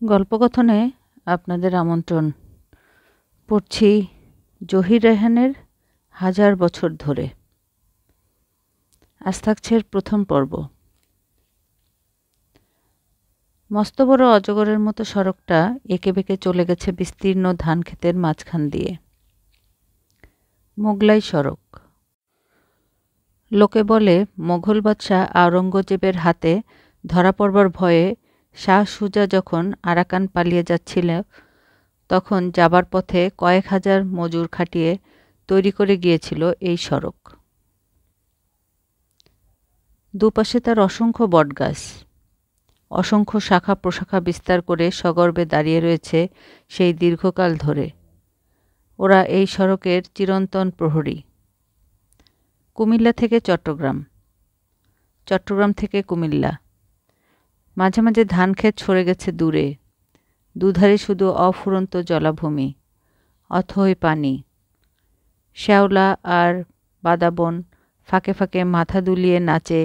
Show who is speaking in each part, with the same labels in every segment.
Speaker 1: গল্পকথনে আপনাদের আমন্ত্রণ। পড়ছি জহির রায়হানের 1000 বছর ধরে। আজ থাকছে প্রথম পর্ব। মস্ত বড় অজগরের মতো সড়কটা এঁকে বেঁকে চলে গেছে বিস্তীর্ণ ধান ক্ষেতের মাঝখান দিয়ে। মোগলাই সড়ক। লোকে বলে মোগল বাদশাহ আওরঙ্গজেবের হাতে ধরা পড়বার ভয়ে শাহ সুজা যখন আরাকান পালিয়ে যাচ্ছিল, তখন যাবার পথে কয়েক হাজার মজুর খাটিয়ে তৈরি করে গিয়েছিল এই সড়ক। দুপাশে তার অসংখ্য বটগাছ, অসংখ্য শাখা প্রশাখা বিস্তার করে সগর্বে দাঁড়িয়ে রয়েছে সেই দীর্ঘকাল ধরে। ওরা এই সড়কের চিরন্তন প্রহরী। কুমিল্লা থেকে চট্টগ্রাম, চট্টগ্রাম থেকে কুমিল্লা। মাঝে মাঝে ধান ক্ষেত সরে গেছে দূরে, দুধারে শুধু অফুরন্ত জলাভূমি, অথই পানি। শ্যাওলা আর বাদাবন, ফাঁকে ফাঁকে মাথা দুলিয়ে নাচে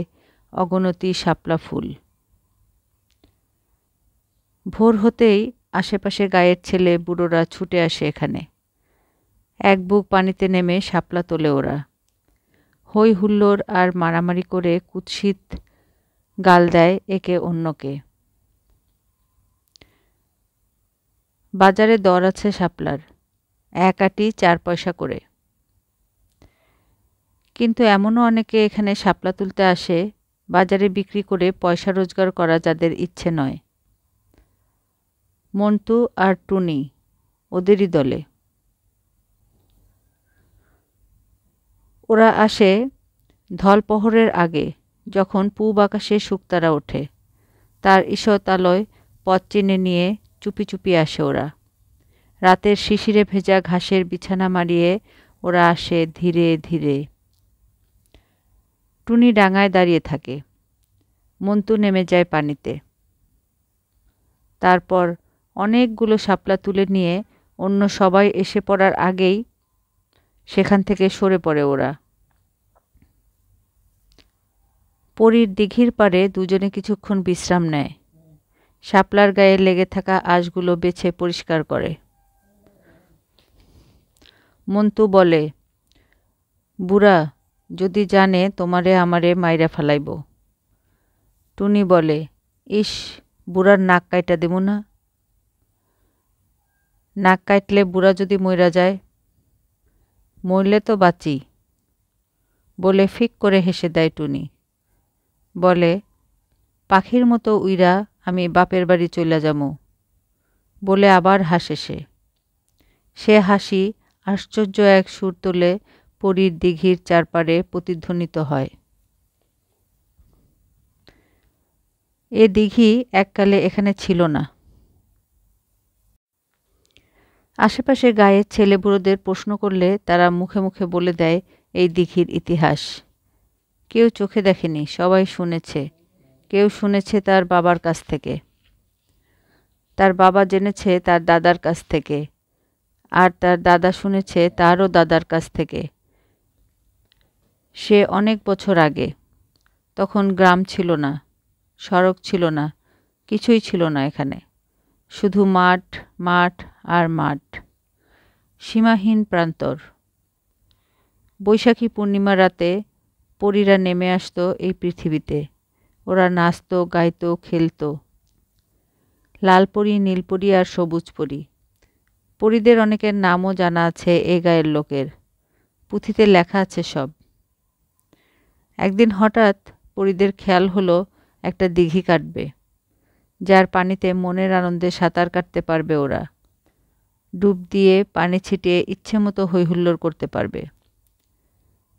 Speaker 1: অগণতি শাপলা ফুল। ভোর হতেই আশেপাশে গায়ের ছেলে বুড়োরা ছুটে আসে এখানে। এক বুক পানিতে নেমে শাপলা তোলে ওরা। হই হুল্লোড় আর মারামারি করে কুৎসিত গাল দেয় একে অন্যকে। বাজারে দর আছে শাপলার, 1 আটি 4 পয়সা করে। কিন্তু এমনও অনেকে এখানে শাপলা তুলতে আসে বাজারে বিক্রি করে পয়সা রোজগার করা যাদের ইচ্ছে নয়। মন্টু আর টুনি ওদেরই দলে। ওরা আসে ধলপহরের আগে, যখন পূব আকাশে শুকতারা ওঠে। তার ঈষৎ আলোয় পথ চিনে নিয়ে চুপি চুপি আসে ওরা। রাতের শিশিরে ভেজা ঘাসের বিছানা মারিয়ে ওরা আসে ধীরে ধীরে। টুনি ডাঙায় দাঁড়িয়ে থাকে, মন্টু নেমে যায় পানিতে। তারপর অনেকগুলো শাপলা তুলে নিয়ে অন্য সবাই এসে পড়ার আগেই সেখান থেকে সরে পড়ে ওরা। পরীর দিঘির পাড়ে দুজনে কিছুক্ষণ বিশ্রাম নেয়। শাপলার গায়ে লেগে থাকা আঁশগুলো বেছে পরিষ্কার করে। মন্টু বলে, বুড়া যদি জানে তোমারে আমারে মাইরা ফেলাইব। টুনি বলে, ইস, বুড়ার নাক কাইটা দেব না। নাক কাটলে বুড়া যদি মইরা যায়? মরলে তো বাঁচি, বলে ফিক করে হেসে দেয় টুনি। বলে, পাখির মতো উইরা আমি বাপের বাড়ি চইলা যামু। বলে আবার হাসে সে হাসি আশ্চর্য এক সুর তোলে পরীর দিঘির চারপাড়ে প্রতিধ্বনিত হয়। এ দিঘি এককালে এখানে ছিল না। আশেপাশে গায়ের ছেলেবুড়োদের প্রশ্ন করলে তারা মুখে মুখে বলে দেয় এই দিঘির ইতিহাস। কেউ চোখে দেখেনি, সবাই শুনেছে। কেউ শুনেছে তার বাবার কাছ থেকে, তার বাবা জেনেছে তার দাদার কাছ থেকে, আর তার দাদা শুনেছে তারও দাদার কাছ থেকে। সে অনেক বছর আগে। তখন গ্রাম ছিল না, সড়ক ছিল না, কিছুই ছিল না এখানে। শুধু মাঠ, মাঠ আর মাঠ। সীমাহীন প্রান্তর। বৈশাখী পূর্ণিমা রাতে পরীরা নেমে আসতো এই পৃথিবীতে। ওরা নাচতো, গাইতো, খেলতো। লাল পরী, নীল পরী আর সবুজ পরী। পরীদের অনেকের নামও জানা আছে এ গায়ের লোকের, পুঁথিতে লেখা আছে সব। একদিন হঠাৎ পরীদের খেয়াল হলো একটা দিঘি কাটবে, যার পানিতে মনের আনন্দে সাঁতার কাটতে পারবে ওরা। ডুব দিয়ে পানি ছিটিয়ে ইচ্ছে মতো হইহুল্লোড় করতে পারবে।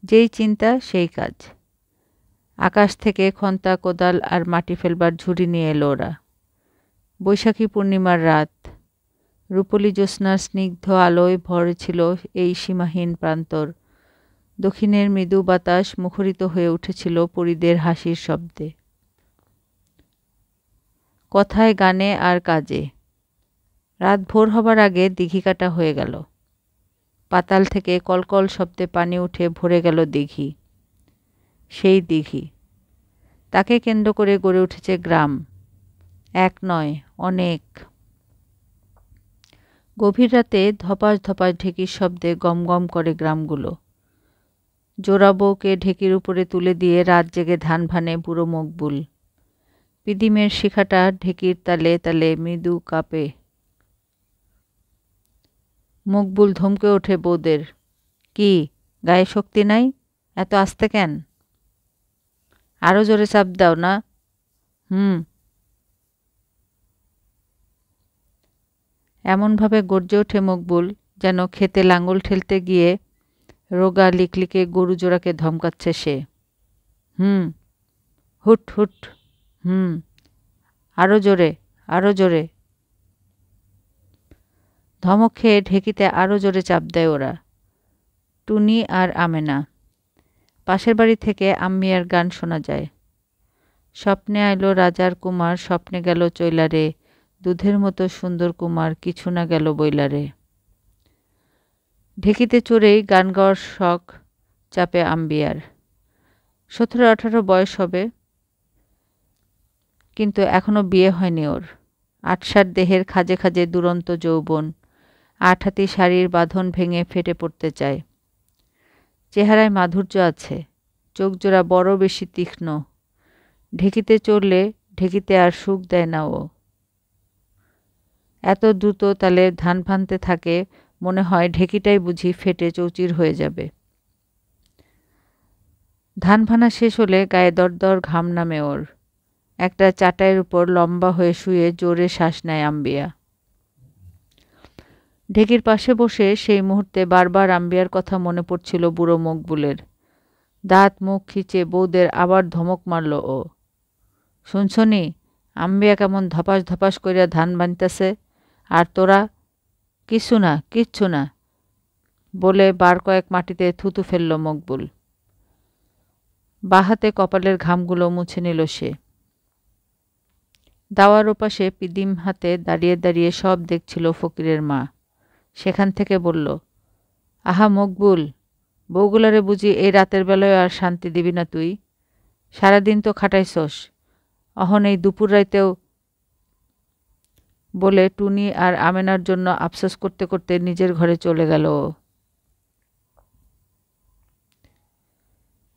Speaker 1: যেই চিন্তা সেই কাজ। আকাশ থেকে খন্তা, কোদাল আর মাটি ফেলবার ঝুড়ি নিয়ে এলো ওরা। বৈশাখী পূর্ণিমার রাত। রূপলি জ্যোৎস্নার স্নিগ্ধ আলোয় ভরে ছিল এই সীমাহীন প্রান্তর। দক্ষিণের মৃদু বাতাস মুখরিত হয়ে উঠেছিল পরীদের হাসির শব্দে, কথায়, গানে আর কাজে। রাত ভোর হবার আগে দিঘি কাটা হয়ে গেল। পাতাল থেকে কলকল শব্দে পানি উঠে ভরে গেল দিঘি। সেই দিঘি, তাকে কেন্দ্র করে গড়ে উঠেছে গ্রাম। এক নয়, অনেক। গভীর রাতে ধপাস ধপাস ঢেকির শব্দে গমগম করে গ্রামগুলো। জোড়া বউকে ঢেকির উপরে তুলে দিয়ে রাত জেগে ধান ভানে বুড়ো মকবুল। পিদিমের শিখাটা ঢেকির তালে তালে মৃদু কাঁপে। মকবুল ধমকে ওঠে বউদের, কি গায়ে শক্তি নাই? এত আস্তে কেন? আরো জোরে চাপ দাও না। এমনভাবে গর্জে ওঠে মকবুল যেন খেতে লাঙল ঠেলতে গিয়ে রোগা লিকলিকে গরু জোড়াকে ধমকাচ্ছে সে। হুট হুট। আরো জোরে, আরো জোরে। ধমক খেয়ে ঢেকিতে আরো জোরে চাপ দেয় ওরা। টুনি আর আমেনা। পাশের বাড়ি থেকে আম্মিয়ার গান শোনা যায়। স্বপ্নে আইলো রাজার কুমার, স্বপ্নে গেল চৈলারে, দুধের মতো সুন্দর কুমার, কিছু না গেল বইলারে। ঢেকিতে চড়েই গান গাওয়ার শখ চাপে আম্বিয়ার। 17-18 বয়স হবে, কিন্তু এখনো বিয়ে হয়নি ওর। আটসার দেহের খাজে খাজে দুরন্ত যৌবন, আটহাতি শাড়ির বাঁধন ভেঙে ফেটে পড়তে চায়। চেহারায় মাধুর্য আছে, চোখ জোড়া বড় বেশি তীক্ষ্ণ। ঢেকিতে চড়লে ঢেকিতে আর সুখ দেয় না ও। এত দ্রুত তালে ধান ভানতে থাকে, মনে হয় ঢেকিটাই বুঝি ফেটে চৌচির হয়ে যাবে। ধান ভানা শেষ হলে গায়ে দরদর ঘাম নামে ওর। একটা চাটাইয়ের উপর লম্বা হয়ে শুয়ে জোরে শ্বাস নেয় আম্বিয়া। ঢেকির পাশে বসে সেই মুহূর্তে বারবার আম্বিয়ার কথা মনে পড়ছিল বুড়ো মকবুলের। দাঁত মুখ খিচে বউদের আবার ধমক মারল ও। শুনছনি আম্বিয়া কেমন ধপাস ধপাস করিয়া ধান বানতেছে, আর তোরা? কিচ্ছু না, কিচ্ছু না বলে বার কয়েক মাটিতে থুতু ফেলল মকবুল। বাহাতে কপালের ঘামগুলো মুছে নিল সে। দাওয়ার ওপাশে পিদিম হাতে দাঁড়িয়ে দাঁড়িয়ে সব দেখছিল ফকিরের মা। সেখান থেকে বলল, আহা মকবুল, বউগুলারে বুঝি এই রাতের বেলায় আর শান্তি দিবি না তুই? সারাদিন তো খাটাইছস, অহন এই দুপুর রাইতেও? বলে টুনি আর আমেনার জন্য আফসোস করতে করতে নিজের ঘরে চলে গেল ও।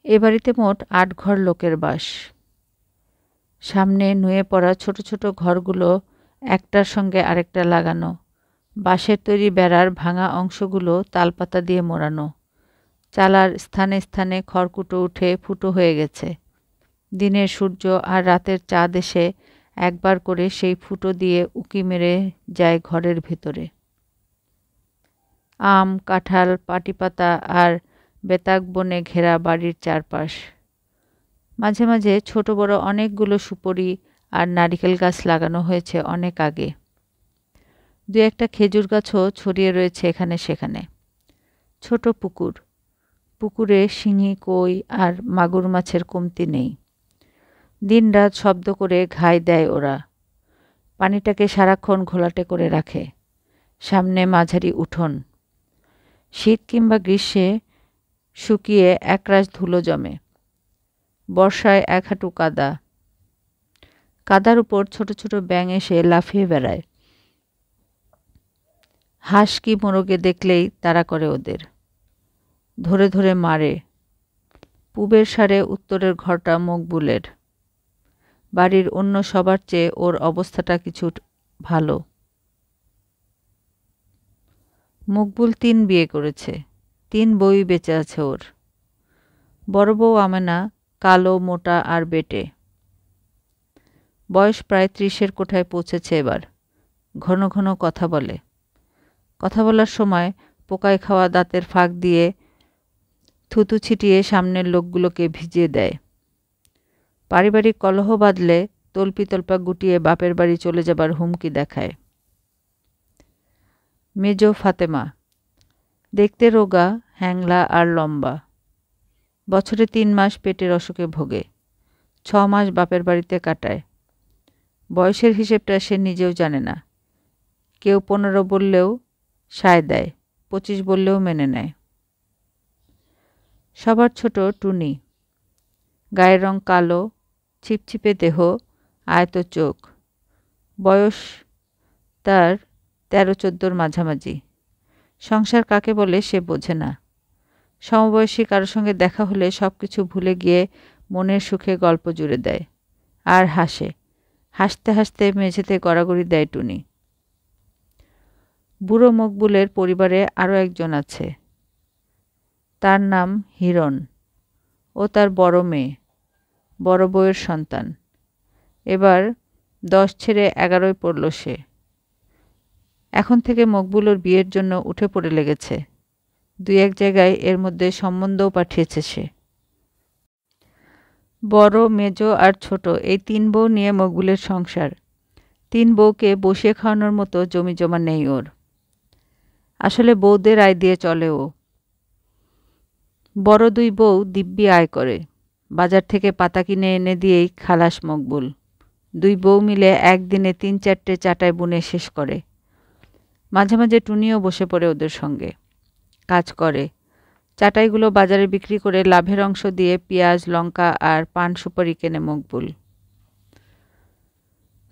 Speaker 1: এ বাড়িতে মোট 8 ঘর লোকের বাস। সামনে নুয়ে পড়া ছোট ছোট ঘরগুলো একটার সঙ্গে আরেকটা লাগানো। বাঁশের তৈরি বেড়ার ভাঙা অংশগুলো তালপাতা দিয়ে মোড়ানো। চালার স্থানে স্থানে খড়কুটো উঠে ফুটো হয়ে গেছে। দিনের সূর্য আর রাতের চাঁদ এসে একবার করে সেই ফুটো দিয়ে উঁকি মেরে যায় ঘরের ভেতরে। আম, কাঁঠাল, পাটিপাতা আর বেতাক বনে ঘেরা বাড়ির চারপাশ। মাঝে মাঝে ছোট বড় অনেকগুলো সুপারি আর নারিকেল গাছ লাগানো হয়েছে অনেক আগে। 2-একটা খেজুর গাছও ছড়িয়ে রয়েছে এখানে সেখানে। ছোট পুকুর, পুকুরে শিঙি, কই আর মাগুর মাছের কমতি নেই। দিনরাত শব্দ করে ঘাই দেয় ওরা। পানিটাকে সারাক্ষণ ঘোলাটে করে রাখে। সামনে মাঝারি উঠোন। শীত কিংবা গ্রীষ্মে শুকিয়ে একরাশ ধুলো জমে। বর্ষায় 1 হাঁটু কাদা। কাদার উপর ছোট ছোট ব্যাঙ এসে লাফিয়ে বেড়ায়। হাঁস কি মোরগে দেখলেই তাড়া করে ওদের, ধরে ধরে মারে। পূবের সারে উত্তরের ঘরটা মকবুলের। বাড়ির অন্য সবার চেয়ে ওর অবস্থাটা কিছু ভালো। মকবুল 3 বিয়ে করেছে, 3 বউই বেঁচে আছে ওর। বড় বউ আমেনা কালো, মোটা আর বেটে। বয়স প্রায় 30-এর কোঠায় পৌঁছেছে এবার। ঘন ঘন কথা বলে। কথা বলার সময় পোকায় খাওয়া দাঁতের ফাঁক দিয়ে থুতু ছিটিয়ে সামনের লোকগুলোকে ভিজিয়ে দেয়। পারিবারিক কলহ বাঁধলে তল্পা গুটিয়ে বাপের বাড়ি চলে যাবার হুমকি দেখায়। মেজো ফাতেমা দেখতে রোগা, হ্যাংলা আর লম্বা। বছরে 3 মাস পেটের অসুখে ভোগে। 6 মাস বাপের বাড়িতে কাটায়। বয়সের হিসেবটা সে নিজেও জানে না। কেউ 15 বললেও সায় দেয়, 25 বললেও মেনে নেয়। সবার ছোট টুনি। গায়ের রং কালো, ছিপছিপে দেহ, আয়ত চোখ। বয়স তার 13-14 মাঝামাঝি। সংসার কাকে বলে সে বোঝে না। সমবয়সী কারোর সঙ্গে দেখা হলে সব কিছু ভুলে গিয়ে মনের সুখে গল্প জুড়ে দেয় আর হাসে। হাসতে হাসতে মেঝেতে গড়াগড়ি দেয় টুনি। বুড়ো মকবুলের পরিবারে আরও একজন আছে। তার নাম হিরণ। ও তার বড় মেয়ে, বড় বউয়ের সন্তান। এবার 10 ছেড়ে 11 পড়ল সে। এখন থেকে মকবুল ওর বিয়ের জন্য উঠে পড়ে লেগেছে। 2-1 জায়গায় এর মধ্যে সম্বন্ধও পাঠিয়েছে সে। বড়, মেজ আর ছোট এই 3 বউ নিয়ে মকবুলের সংসার। 3 বউকে বসিয়ে খাওয়ানোর মতো জমি জমা নেই ওর। আসলে বউদের আয় দিয়ে চলে ও। বড় 2 বউ দিব্যি আয় করে। বাজার থেকে পাতা কিনে এনে দিয়েই খালাস মকবুল। 2 বউ মিলে একদিনে 3-4টে চাটাই বুনে শেষ করে। মাঝে মাঝে টুনিও বসে পড়ে ওদের সঙ্গে। কাজ করে। চাটাইগুলো বাজারে বিক্রি করে লাভের অংশ দিয়ে পেঁয়াজ, লঙ্কা আর পান সুপারি কেনে মকবুল।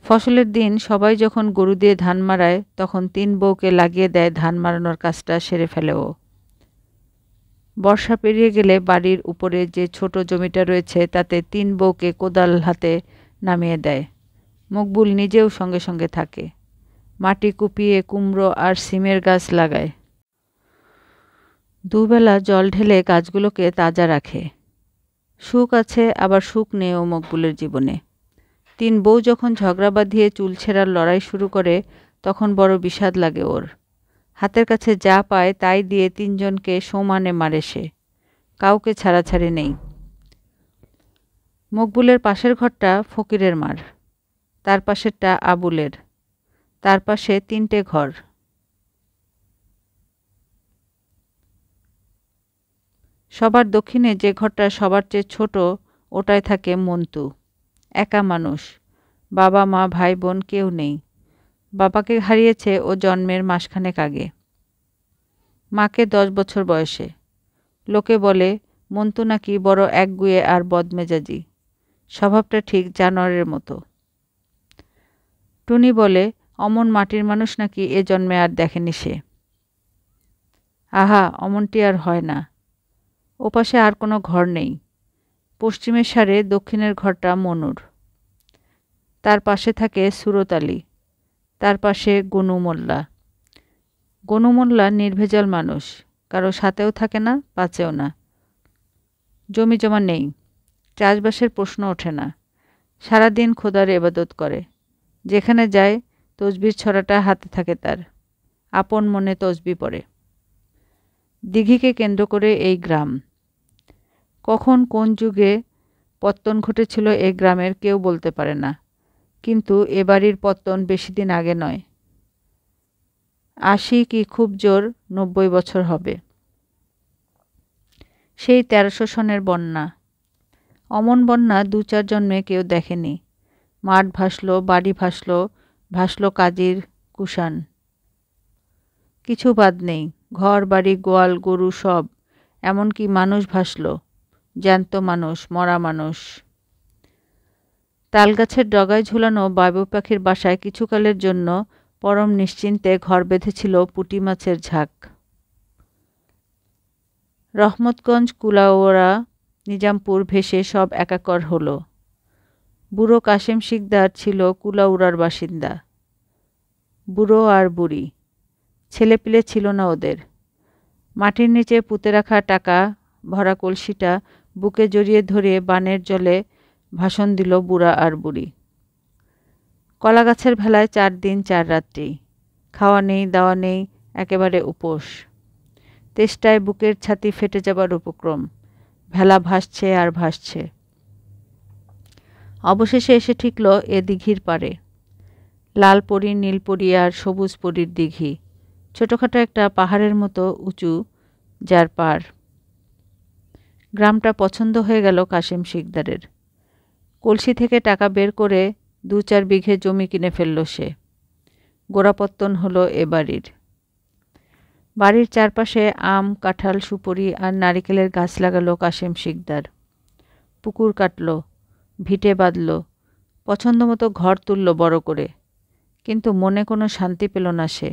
Speaker 1: ফসলের দিন সবাই যখন গরু দিয়ে ধান মাড়ায় তখন 3 বউকে লাগিয়ে দেয় ধান মাড়ানোর কাজটা সেরে ফেলে ও। বর্ষা পেরিয়ে গেলে বাড়ির উপরে যে ছোট জমিটা রয়েছে তাতে 3 বউকে কোদাল হাতে নামিয়ে দেয়। মকবুল নিজেও সঙ্গে সঙ্গে থাকে। মাটি কুপিয়ে কুমড়ো আর সিমের গাছ লাগায়। দুবেলা জল ঢেলে গাছগুলোকে তাজা রাখে। সুখ আছে আবার সুখ নেই ও মকবুলের জীবনে। 3 বউ যখন ঝগড়া বাঁধিয়ে চুল ছেঁড়ার লড়াই শুরু করে তখন বড় বিষাদ লাগে ওর। হাতের কাছে যা পায় তাই দিয়ে 3 জনকে সমানে মারে সে। কাউকে ছাড়াছাড়ি নেই। মকবুলের পাশের ঘরটা ফকিরের মার, তার পাশেরটা আবুলের, তার পাশে 3টে ঘর। সবার দক্ষিণে যে ঘরটা সবার চেয়ে ছোট ওটায় থাকে মন্তু। একা মানুষ। বাবা মা ভাই বোন কেউ নেই। বাবাকে হারিয়েছে ও জন্মের মাসখানেক আগে, মাকে 10 বছর বয়সে। লোকে বলে মন্তু নাকি বড় একগুঁয়ে আর বদমেজাজি। স্বভাবটা ঠিক জানোয়ারের মতো। টুনি বলে অমন মাটির মানুষ নাকি এ জন্মে আর দেখেনি সে। আহা, অমনটি আর হয় না। ওপাশে আর কোনো ঘর নেই। পশ্চিমের সারে দক্ষিণের ঘরটা মনুর। তার পাশে থাকে সুরত আলী, তার পাশে গনু মোল্লা। গনু মোল্লা নির্ভেজাল মানুষ, কারো সাথেও থাকে না, পাচেও না। জমি জমা নেই, চাষবাসের প্রশ্ন ওঠে না। সারাদিন খোদার ইবাদত করে। যেখানে যায় তসবির ছড়াটা হাতে থাকে তার। আপন মনে তসবি পড়ে। দিঘিকে কেন্দ্র করে এই গ্রাম। কখন কোন যুগে পত্তন ঘটেছিল এই গ্রামের কেউ বলতে পারে না, কিন্তু এ বাড়ির পত্তন বেশি দিন আগে নয়। 80 কি খুব জোর 90 বছর হবে। সেই 1300 সনের বন্যা। অমন বন্যা 2-4 জন্মে কেউ দেখেনি। মাঠ ভাসলো, বাড়ি ভাসলো, ভাসলো কাজীর কুষাণ। কিছু বাদ নেই। ঘর বাড়ি গোয়াল গরু সব, এমনকি মানুষ ভাসলো। জ্যান্ত মানুষ, মরা মানুষ। তালগাছের ডগায় ঝুলানো বাবু পাখির বাসায় কিছুকালের জন্য পরম নিশ্চিন্তে ঘর বেঁধেছিল পুঁটি মাছের ঝাঁক। রহমতগঞ্জ, কুলাউড়া, নিজামপুর ভেসে সব একাকার হলো। বুড়ো কাশেম শিকদার ছিল কুলাউড়ার বাসিন্দা। বুড়ো আর বুড়ি। ছেলেপিলে ছিল না ওদের। মাটির নিচে পুঁতে রাখা টাকা ভরা কলসিটা বুকে জড়িয়ে ধরে বানের জলে ভাষণ দিল বুড়া আর বুড়ি। কলাগাছের ভেলায় 4 দিন 4 রাত্রি। খাওয়া নেই, দাওয়া নেই, একেবারে উপোস। তেষ্টায় বুকের ছাতি ফেটে যাবার উপক্রম। ভেলা ভাসছে আর ভাসছে। অবশেষে এসে ঠিকল এ দিঘির পাড়ে। লাল পরী, নীল পরী আর সবুজ পরীর দিঘি। ছোটোখাটো একটা পাহাড়ের মতো উঁচু, যার পাড়। গ্রামটা পছন্দ হয়ে গেল কাশেম শিকদারের। কলসি থেকে টাকা বের করে 2-4 বিঘে জমি কিনে ফেলল সে। গোড়াপত্তন হলো এ বাড়ির। বাড়ির চারপাশে আম, কাঁঠাল, সুপরি আর নারিকেলের গাছ লাগালো কাশেম শিকদার। পুকুর কাটল, ভিটে বাঁধল, পছন্দ মতো ঘর তুলল বড় করে। কিন্তু মনে কোনো শান্তি পেল না সে।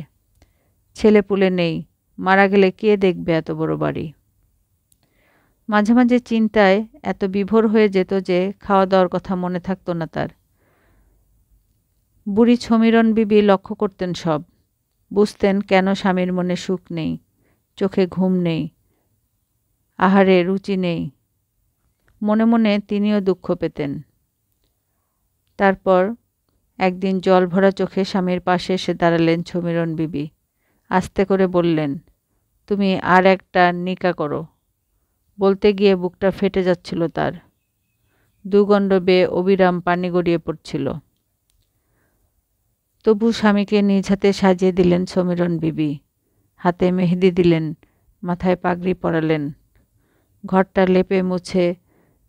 Speaker 1: ছেলেপুলে নেই, মারা গেলে কে দেখবে এত বড় বাড়ি। মাঝে মাঝে চিন্তায় এত বিভোর হয়ে যেত যে খাওয়া দাওয়ার কথা মনে থাকতো না তার। বুড়ি সমীরণ বিবি লক্ষ্য করতেন সব, বুঝতেন কেন স্বামীর মনে সুখ নেই, চোখে ঘুম নেই, আহারে রুচি নেই। মনে মনে তিনিও দুঃখ পেতেন। তারপর একদিন জল ভরা চোখে স্বামীর পাশে এসে দাঁড়ালেন সমীরণ বিবি। আস্তে করে বললেন, তুমি আর একটা নিকা করো। বলতে গিয়ে বুকটা ফেটে যাচ্ছিল তার। দুগণ্ড বেয়ে অবিরাম পানি গড়িয়ে পড়ছিল। তবু স্বামীকে নিজ হাতে সাজিয়ে দিলেন সমীরণ বিবি। হাতে মেহেদি দিলেন, মাথায় পাগড়ি পরালেন। ঘরটা লেপে মুছে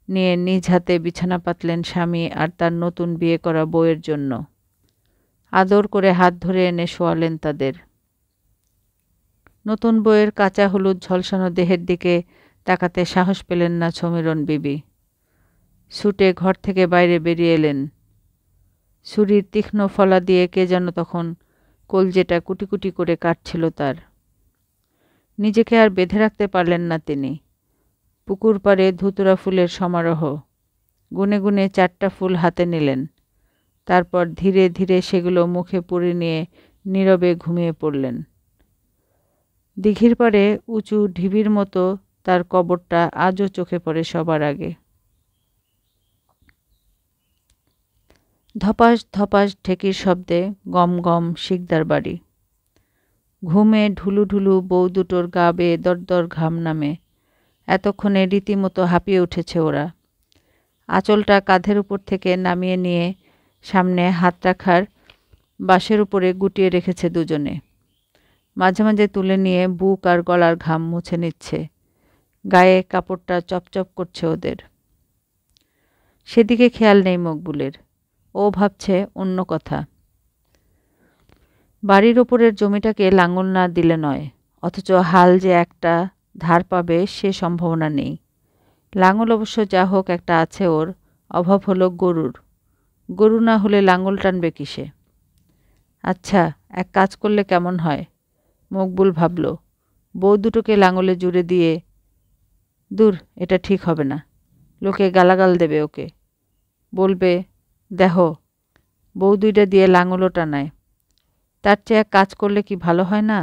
Speaker 1: নিয়ে নিজ হাতে বিছানা পাতলেন স্বামী আর তার নতুন বিয়ে করা বউয়ের জন্য। আদর করে হাত ধরে এনে শোয়ালেন তাদের। নতুন বউয়ের কাঁচা হলুদ ঝলসানো দেহের দিকে তাকাতে সাহস পেলেন না সমীরণ বিবি। ছুটে ঘর থেকে বাইরে বেরিয়ে এলেন। ছুরির তীক্ষ্ণ ফলা দিয়ে কে যেন তখন কলজেটা কুটি কুটি করে কাটছিল তার। নিজেকে আর বেঁধে রাখতে পারলেন না তিনি। পুকুর পাড়ে ধুতুরা ফুলের সমারোহ। গুনে গুনে 4টা ফুল হাতে নিলেন। তারপর ধীরে ধীরে সেগুলো মুখে পুরে নিয়ে নীরবে ঘুমিয়ে পড়লেন। দিঘির পাড়ে উঁচু ঢিবির মতো তার কবরটা আজও চোখে পড়ে সবার আগে। ধপাস ধপাস ঢেকির শব্দে গম গম শিকদার বাড়ি। ঘুমে ঢুলু ঢুলু বউ দুটোর গা বেয়ে দরদর ঘাম নামে। এতক্ষণে রীতিমতো হাঁপিয়ে উঠেছে ওরা। আঁচলটা কাঁধের উপর থেকে নামিয়ে নিয়ে সামনে হাত রাখার বাঁশের উপরে গুটিয়ে রেখেছে দুজনে। মাঝে মাঝে তুলে নিয়ে বুক আর গলার ঘাম মুছে নিচ্ছে। গায়ে কাপড়টা চপচপ করছে ওদের। সেদিকে খেয়াল নেই মকবুলের। ও ভাবছে অন্য কথা। বাড়ির ওপরের জমিটাকে লাঙল না দিলে নয়, অথচ হাল যে একটা ধার পাবে সে সম্ভাবনা নেই। লাঙল অবশ্য যা হোক একটা আছে ওর, অভাব হলো গরুর। গরু না হলে লাঙল টানবে কিসে? আচ্ছা, এক কাজ করলে কেমন হয়? মকবুল ভাবল। বউ দুটোকে লাঙলে জুড়ে দিয়ে, দূর, এটা ঠিক হবে না। লোকে গালাগাল দেবে ওকে। বলবে, দেখো বউ দুইটা দিয়ে লাঙলও টানায়। তার চেয়ে এক কাজ করলে কি ভালো হয় না?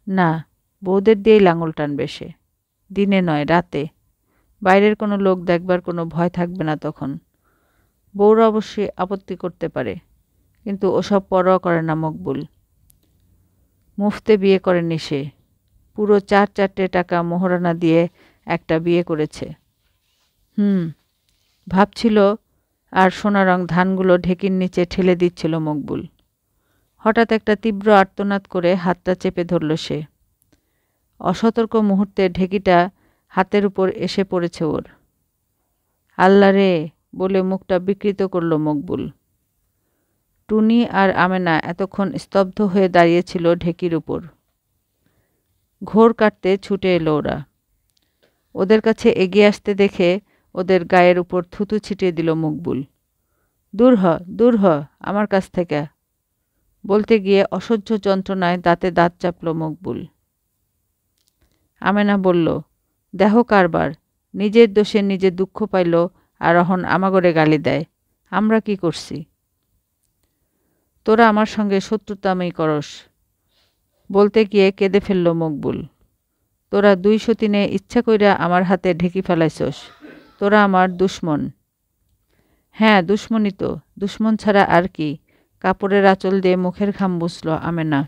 Speaker 1: না, বউদের দিয়েই লাঙল টানবে সে। দিনে নয়, রাতে। বাইরের কোনো লোক দেখবার কোনো ভয় থাকবে না তখন। বউরা অবশ্যই আপত্তি করতে পারে, কিন্তু ওসব পরোয়া করে না মকবুল। মুফতে বিয়ে করেনি সে। পুরো 4 টাকা মোহরানা দিয়ে একটা বিয়ে করেছে। ভাবছিল আর সোনারং ধানগুলো ঢেকির নিচে ঠেলে দিচ্ছিল মকবুল। হঠাৎ একটা তীব্র আর্তনাদ করে হাতটা চেপে ধরল সে। অসতর্ক মুহূর্তে ঢেকিটা হাতের উপর এসে পড়েছে ওর। আল্লাহ রে বলে মুখটা বিকৃত করল মকবুল। টুনি আর আমেনা এতক্ষণ স্তব্ধ হয়ে দাঁড়িয়েছিল ঢেকির উপর। ঘোর কাটতে ছুটে এলো ওরা। ওদের কাছে এগিয়ে আসতে দেখে ওদের গায়ের উপর থুতু ছিটিয়ে দিল মকবুল। দূর হ, দূর হ আমার কাছ থেকে, বলতে গিয়ে অসহ্য যন্ত্রণায় দাঁতে দাঁত চাপল মকবুল। আমেনা বলল, দেখো কারবার, নিজের দোষে নিজে দুঃখ পাইল আর অহন আমাগরে গালি দেয়। আমরা কি করছি? তোরা আমার সঙ্গে শত্রুতামি করস। বলতে গিয়ে কেঁদে ফেলল মকবুল। তোরা 2 সতীনে ইচ্ছা কইরা আমার হাতে ঢেকি ফেলাইছস। তোরা আমার দুশ্মন। হ্যাঁ, দুশ্মনই তো, দুশ্মন ছাড়া আর কি? কাপড়ের আঁচল দিয়ে মুখের ঘাম মুছল আমেনা।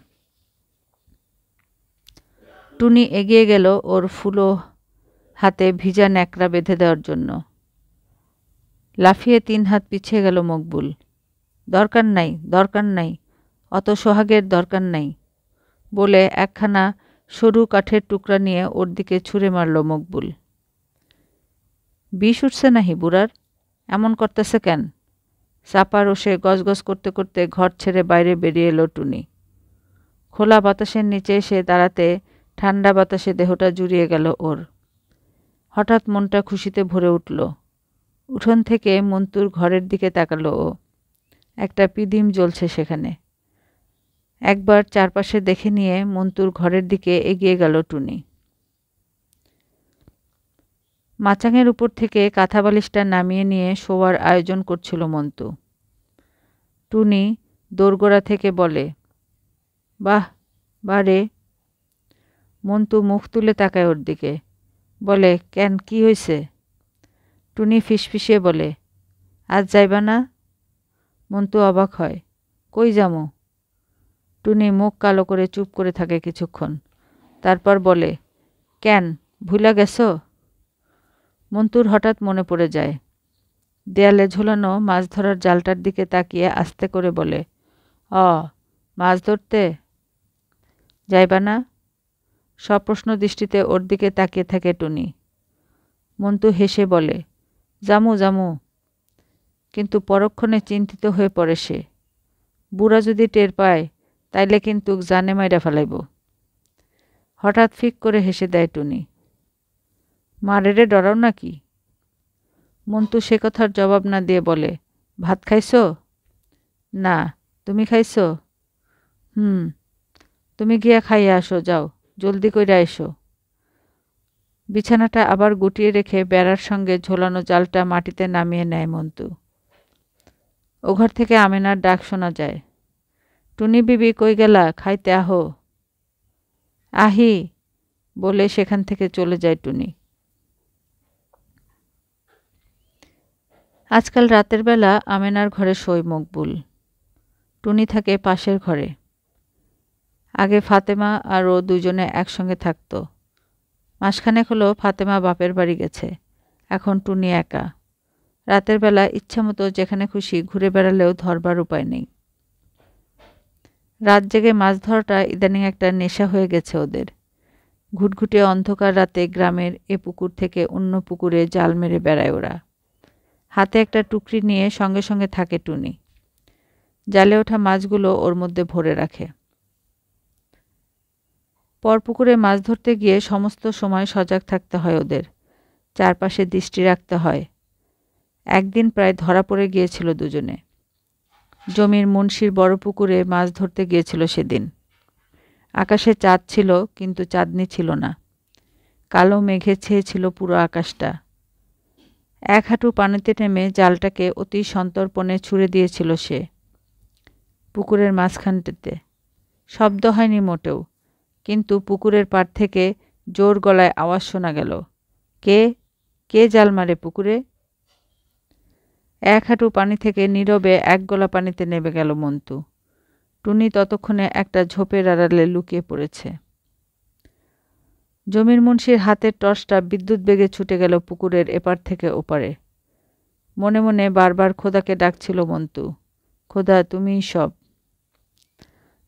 Speaker 1: টুনি এগিয়ে গেল ওর ফুলো হাতে ভিজা ন্যাকড়া বেঁধে দেওয়ার জন্য। লাফিয়ে 3 হাত পিছিয়ে গেল মকবুল। দরকার নাই, দরকার নাই, অত সোহাগের দরকার নাই, বলে একখানা সরু কাঠের টুকরা নিয়ে ওর দিকে ছুঁড়ে মারল মকবুল। বিষ উঠছে নাহি বুড়ার? এমন করতেছে কেন? চাপা রোষে গজগজ করতে করতে ঘর ছেড়ে বাইরে বেরিয়ে এলো টুনি। খোলা বাতাসের নিচে এসে দাঁড়াতে ঠান্ডা বাতাসে দেহটা জুড়িয়ে গেল ওর। হঠাৎ মনটা খুশিতে ভরে উঠল। উঠোন থেকে মন্তুর ঘরের দিকে তাকালো ও। একটা পিদিম জ্বলছে সেখানে। একবার চারপাশে দেখে নিয়ে মন্তুর ঘরের দিকে এগিয়ে গেল টুনি। মাচাঙের উপর থেকে কাঁথা বালিশটা নামিয়ে নিয়ে শোয়ার আয়োজন করছিল মন্তু। টুনি দোরগোড়া থেকে বলে, বাহ বারে। মন্তু মুখ তুলে তাকায় ওর দিকে, বলে, কেন, কি হয়েছে? টুনি ফিসফিসিয়ে বলে, আজ যাইবা না? মন্তু অবাক হয়, কই যামু? টুনি মুখ কালো করে চুপ করে থাকে কিছুক্ষণ, তারপর বলে, কেন, ভুলা গেছো? মন্তুর হঠাৎ মনে পড়ে যায়। দেয়ালে ঝোলানো মাছ ধরার জালটার দিকে তাকিয়ে আস্তে করে বলে, মাছ ধরতে যাইবা না? সপ্রশ্ন দৃষ্টিতে ওর দিকে তাকিয়ে থাকে টুনি। মন্তু হেসে বলে, জামু জামু। কিন্তু পরক্ষণে চিন্তিত হয়ে পড়ে সে। বুড়া যদি টের পায় তাইলে কিন্তু জানে মাইরা ফেলাইব। হঠাৎ ফিক করে হেসে দেয় টুনি। মারেরে ডরাও নাকি? মন্তু সে কথার জবাব না দিয়ে বলে, ভাত খাইছো? না। তুমি খাইছো? তুমি গিয়া খাইয়া আসো, যাও, জলদি কইরা এসো। বিছানাটা আবার গুটিয়ে রেখে বেড়ার সঙ্গে ঝোলানো জালটা মাটিতে নামিয়ে নেয় মন্তু। ও ঘর থেকে আমেনার ডাক শোনা যায়, টুনি বিবি কই গেলা, খাইতে আহো। আহি বলে সেখান থেকে চলে যায় টুনি। আজকাল রাতের বেলা আমেনার ঘরে শোয় মকবুল। টুনি থাকে পাশের ঘরে। আগে ফাতেমা আর ও দুজনে একসঙ্গে থাকতো। মাসখানেক হলো ফাতেমা বাপের বাড়ি গেছে। এখন টুনি একা। রাতের বেলা ইচ্ছামতো যেখানে খুশি ঘুরে বেড়ালেও ধরবার উপায় নেই। রাত জেগে মাছ ধরাটা ইদানিং একটা নেশা হয়ে গেছে ওদের। ঘুটঘুটে অন্ধকার রাতে গ্রামের এ পুকুর থেকে অন্য পুকুরে জাল মেরে বেড়ায় ওরা। হাতে একটা টুকরি নিয়ে সঙ্গে সঙ্গে থাকে টুনি। জালে ওঠা মাছগুলো ওর মধ্যে ভরে রাখে। পরপুকুরে মাছ ধরতে গিয়ে সমস্ত সময় সজাগ থাকতে হয় ওদের। চারপাশে দৃষ্টি রাখতে হয়। একদিন প্রায় ধরা পড়ে গিয়েছিল দুজনে। জমির মুন্সির বড় পুকুরে মাছ ধরতে গিয়েছিল সেদিন। আকাশে চাঁদ ছিল, কিন্তু চাঁদনি ছিল না। কালো মেঘে ছেয়েছিল পুরো আকাশটা। এক হাঁটু পানিতে নেমে জালটাকে অতি সন্তর্পণে ছুঁড়ে দিয়েছিল সে। পুকুরের মাঝখানটিতে শব্দ হয়নি মোটেও, কিন্তু পুকুরের পাড় থেকে জোর গলায় আওয়াজ শোনা গেল, কে কে জাল মারে পুকুরে? এক হাঁটু পানি থেকে নীরবে এক গলা পানিতে নেমে গেল মন্তু। টুনি ততক্ষণে একটা ঝোপের আড়ালে লুকিয়ে পড়েছে। জমির মুন্সির হাতের টর্চটা বিদ্যুৎ বেগে ছুটে গেল পুকুরের এপার থেকে ওপারে। মনে মনে বারবার খোদাকে ডাকছিল মন্তু, খোদা তুমিই সব।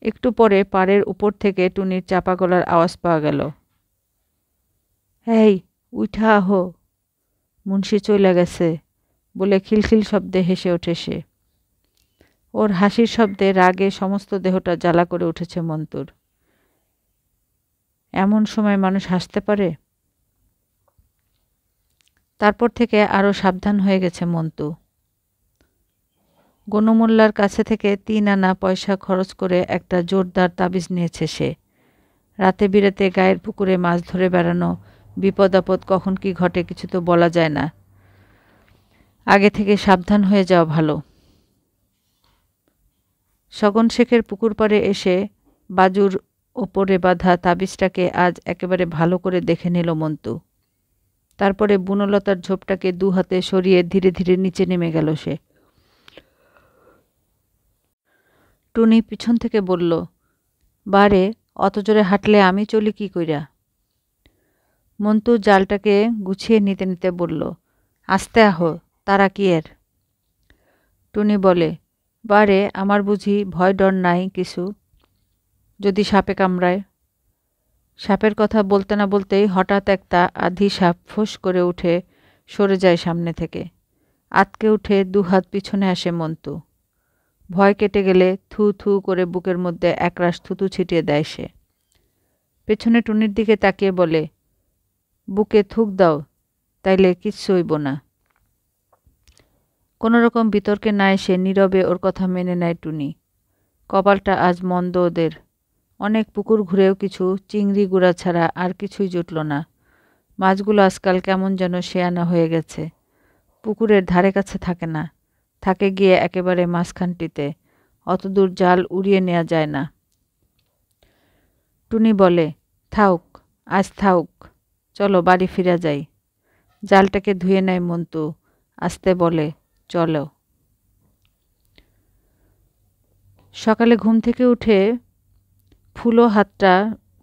Speaker 1: একটু পরে পাড়ের উপর থেকে টুনির চাপা গলার আওয়াজ পাওয়া গেল, এই উঠা আহো, মুন্সি চইলা গেছে, বলে খিলখিল শব্দে হেসে ওঠে সে। ওর হাসির শব্দে রাগে সমস্ত দেহটা জ্বালা করে উঠেছে মন্তুর। এমন সময় মানুষ হাসতে পারে? তারপর থেকে আরও সাবধান হয়ে গেছে মন্তু। গনুমোল্লার কাছে থেকে 3 আনা পয়সা খরচ করে একটা জোরদার তাবিজ নিয়েছে সে। রাতে বিরাতে গায়ের পুকুরে মাছ ধরে বেড়ানো, বিপদ আপদ কখন কি ঘটে কিছু তো বলা যায় না। আগে থেকে সাবধান হয়ে যাওয়া ভালো। সগন শেখের পুকুর পাড়ে এসে বাজুর ওপরে বাঁধা তাবিজটাকে আজ একেবারে ভালো করে দেখে নিল মন্তু। তারপরে বুনলতার ঝোপটাকে 2 হাতে সরিয়ে ধীরে ধীরে নিচে নেমে গেল সে। টুনি পিছন থেকে বলল, বারে, অত জোরে হাঁটলে আমি চলি কি কইরা? মন্তু জালটাকে গুছিয়ে নিতে নিতে বলল, আস্তে আহো, তারা কি এর? টুনি বলে, বারে, আমার বুঝি ভয় ডর নাই কিছু? যদি সাপে কামড়ায়? সাপের কথা বলতে না বলতেই হঠাৎ একটা আধি সাপ ফোঁস করে উঠে সরে যায় সামনে থেকে। আতকে উঠে 2 হাত পিছনে আসে মন্তু। ভয় কেটে গেলে থু থু করে বুকের মধ্যে একরাশ থুতু ছিটিয়ে দেয় সে। পেছনে টুনির দিকে তাকিয়ে বলে, বুকে থুক দাও, তাইলে কিচ্ছু হইব না। কোনো রকম বিতর্কে না এসে নীরবে ওর কথা মেনে নেয় টুনি। কপালটা আজ মন্দ ওদের। অনেক পুকুর ঘুরেও কিছু চিংড়ি গুঁড়া ছাড়া আর কিছুই জুটল না। মাছগুলো আজকাল কেমন যেন শেয়ানা হয়ে গেছে। পুকুরের ধারে কাছে থাকে না, থাকে গিয়ে একেবারে মাঝখানটিতে। অতদূর জাল উড়িয়ে নেওয়া যায় না। টুনি বলে, থাউক, আজ থাউক, চলো বাড়ি ফিরা যাই। জালটাকে ধুয়ে নেয় মন্তু, আস্তে বলে, চলো। সকালে ঘুম থেকে উঠে ফুলো হাতটা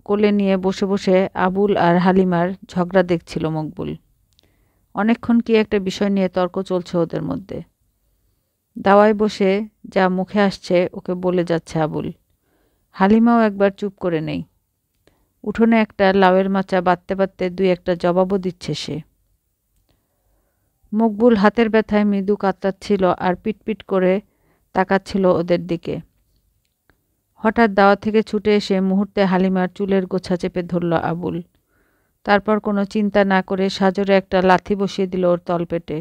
Speaker 1: কোলে নিয়ে বসে বসে আবুল আর হালিমার ঝগড়া দেখছিল মকবুল। অনেকক্ষণ কি একটা বিষয় নিয়ে তর্ক চলছে ওদের মধ্যে। দাওয়ায় বসে যা মুখে আসছে ওকে বলে যাচ্ছে আবুল। হালিমাও একবার চুপ করে নেই। উঠোনে একটা লাউয়ের মাচা বাঁধতে বাঁধতে দুই একটা জবাবও দিচ্ছে সে। মকবুল হাতের ব্যথায় মৃদু কাতরাচ্ছিল আর পিটপিট করে তাকাচ্ছিল ওদের দিকে। হঠাৎ দাওয়া থেকে ছুটে এসে মুহূর্তে হালিমার চুলের গোছা চেপে ধরল আবুল। তারপর কোনো চিন্তা না করে সাজরে একটা লাথি বসিয়ে দিল ওর তলপেটে।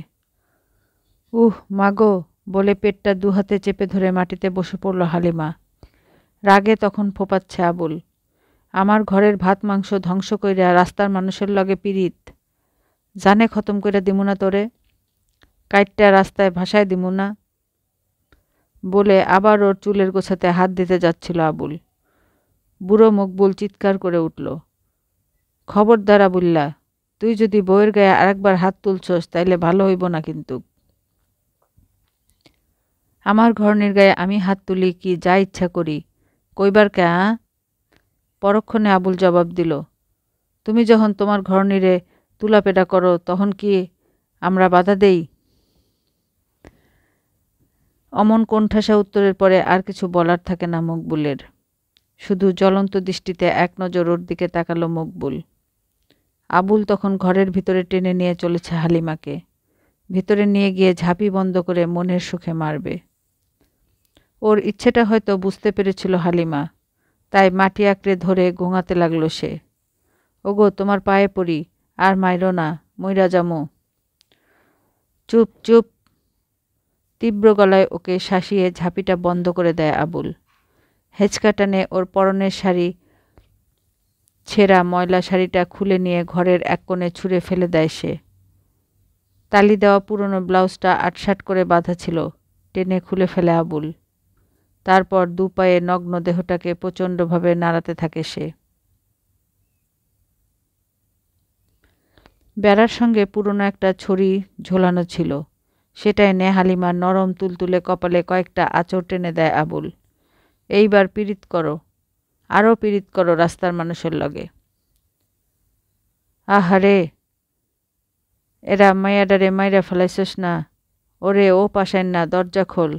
Speaker 1: মাগো বলে পেটটা দুহাতে চেপে ধরে মাটিতে বসে পড়ল হালিমা। রাগে তখন ফোপাচ্ছে আবুল। আমার ঘরের ভাত মাংস ধ্বংস কইরা রাস্তার মানুষের লগে পিরিত, জানে খতম কইরা দিমু না তোরে, কাইটটা রাস্তায় ভাসায় দিমু না, বলে আবার ওর চুলের গোছাতে হাত দিতে যাচ্ছিল আবুল। বুড়ো মকবুল চিৎকার করে উঠল, খবরদার আবুল্লা, তুই যদি বউয়ের গায়ে আরেকবার হাত তুলছস তাইলে ভালো হইব না কিন্তু। আমার ঘরনির গায়ে আমি হাত তুলি কি যা ইচ্ছা করি, কইবার কে? পরক্ষণে আবুল জবাব দিল, তুমি যখন তোমার ঘরনিরে তুলাপেটা করো তখন কি আমরা বাধা দেই? অমন কোণঠাসা উত্তরের পরে আর কিছু বলার থাকে না মকবুলের। শুধু জ্বলন্ত দৃষ্টিতে এক নজর ওর দিকে তাকালো মকবুল। আবুল তখন ঘরের ভিতরে টেনে নিয়ে চলেছে হালিমাকে। ভিতরে নিয়ে গিয়ে ঝাঁপি বন্ধ করে মনের সুখে মারবে। ওর ইচ্ছেটা হয়তো বুঝতে পেরেছিল হালিমা, তাই মাটি আঁকড়ে ধরে গোঙাতে লাগলো সে। ওগো তোমার পায়ে পড়ি, আর মাইরো না, মইরা যামো। চুপ চুপ, তীব্র গলায় ওকে শাসিয়ে ঝাঁপিটা বন্ধ করে দেয় আবুল। হেঁচকা টানে ওর পরনের শাড়ি, ছেঁড়া ময়লা শাড়িটা খুলে নিয়ে ঘরের এক কোণে ছুঁড়ে ফেলে দেয় সে। তালি দেওয়া পুরনো ব্লাউজটা আটসাট করে বাঁধা ছিল, টেনে খুলে ফেলে আবুল। তারপর দুপায়ে নগ্ন দেহটাকে প্রচণ্ডভাবে নাড়াতে থাকে সে। বেড়ার সঙ্গে পুরনো একটা ছড়ি ঝোলানো ছিল, সেটা এনে হালিমার নরম তুলতুলে কপালে কয়েকটা আঁচড় টেনে দেয় আবুল। এইবার পীড়িত করো, আরও পীড়িত করো রাস্তার মানুষের লগে। আহারে, এরা মাইয়াডারে মাইরা ফেলাইছস না, ওরে ও পাশাইন না, দরজা খোল,